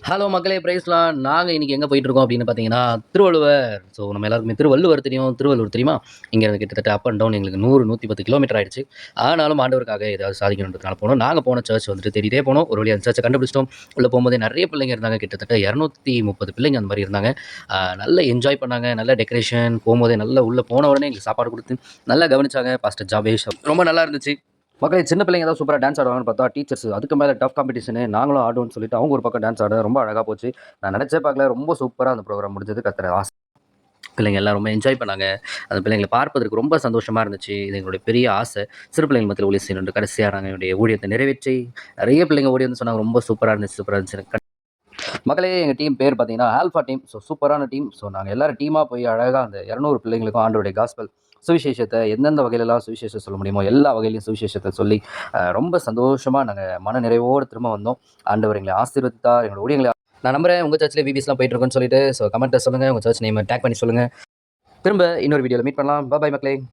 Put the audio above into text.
Hello மக்களே பிரைஸ்லாம். நாங்கள் இன்றைக்கி எங்கே போயிட்டுருக்கோம் அப்படின்னு பார்த்தீங்கன்னா, திருவள்ளுவர். ஸோ நம்ம எல்லாருக்குமே திருவள்ளுவர் தெரியும். திருவள்ளூர் தெரியுமா? இங்கேருந்து கிட்டத்தட்ட அப் அண்ட் டவுன் எங்களுக்கு 100, 110 கிலோமீட்டர் ஆயிடுச்சு. ஆனாலும் ஆண்டவருக்காக ஏதாவது சாதிக்கணுன்றதுனால போனோம். நாங்கள் போன சர்ச் வந்துட்டு தேடிட்டே போனோம். ஒரு வழியா அந்த சர்ச்சை கண்டுபிடிச்சிட்டோம். உள்ளே போகும்போதே நிறைய பிள்ளைங்க இருந்தாங்க. கிட்டத்தட்ட 230 பிள்ளைங்க அந்த மாதிரி இருந்தாங்க. நல்லா என்ஜாய் பண்ணாங்க. நல்ல டெக்கரேஷன். போகும்போதே நல்லா உள்ளே போன உடனே எங்களுக்கு சாப்பாடு கொடுத்து நல்லா கவனிச்சாங்க. பாஸ்டர் ஜாபேஷ் ரொம்ப நல்லா இருந்துச்சு. மக்களே சின்ன பிள்ளைங்க தான் சூப்பராக டான்ஸ் ஆடுவாங்கன்னு பார்த்தா டீச்சர்ஸ் அதுக்கு மேலே டஃப் காம்படிஷனு நாங்களும் ஆடுவோம்னு சொல்லிட்டு அவங்க ஒரு பக்கம் டான்ஸ் ஆட ரொம்ப அழகாக போச்சு. நான் நினச்சே பார்க்கல. ரொம்ப சூப்பராக அந்த ப்ரோக்ராம் முடிஞ்சது. கத்துற ஆசை பிள்ளைங்க எல்லாம் ரொம்ப என்ஜாய் பண்ணாங்க. அந்த பிள்ளைங்களை பார்ப்பதற்கு ரொம்ப சந்தோஷமாக இருந்துச்சு. இது எங்களுடைய பெரிய ஆசை. சிறு பிள்ளைங்க மத்தியில் ஊழியம் செய்யணும். கடைசியாக நாங்கள் என்னுடைய ஊழியத்தை நிறைவேற்றி நிறைய பிள்ளைங்க ஓடி வந்து சொன்னாங்க ரொம்ப சூப்பராக இருந்துச்சு, சூப்பராக இருந்துச்சு. மக்களே எங்கள் டீம் பேர் பார்த்தீங்கன்னா ஆல்ஃபா டீம். ஸோ சூப்பரான டீம். ஸோ நாங்கள் எல்லாரும் டீமாக போய் அழகாக அந்த 200 பிள்ளைங்களுக்கும் ஆண்டவருடைய காஸ்பல் சுவிசேஷத்தை எந்தெந்த வகையிலலாம் சுவிசேஷம் சொல்ல முடியுமோ எல்லா வகையிலையும் சுவிசேஷத்தை சொல்லி ரொம்ப சந்தோஷமாக நாங்கள் மன நிறைவோடு திரும்ப வந்தோம். ஆண்டவர் எங்களை ஆசீர்வதித்தார். எங்களோட ஊழியங்களை நான் நம்புறேன் உங்கள் சர்ச்சில் விபிஸ்லாம் போயிட்டு இருக்கோன்னு சொல்லிட்டு. ஸோ கமெண்ட்டை சொல்லுங்கள். உங்கள் சர்ச் நேம் டேக் பண்ணி சொல்லுங்கள். திரும்ப இன்னொரு வீடியோவில் மீட் பண்ணலாம். பாய் மக்களே.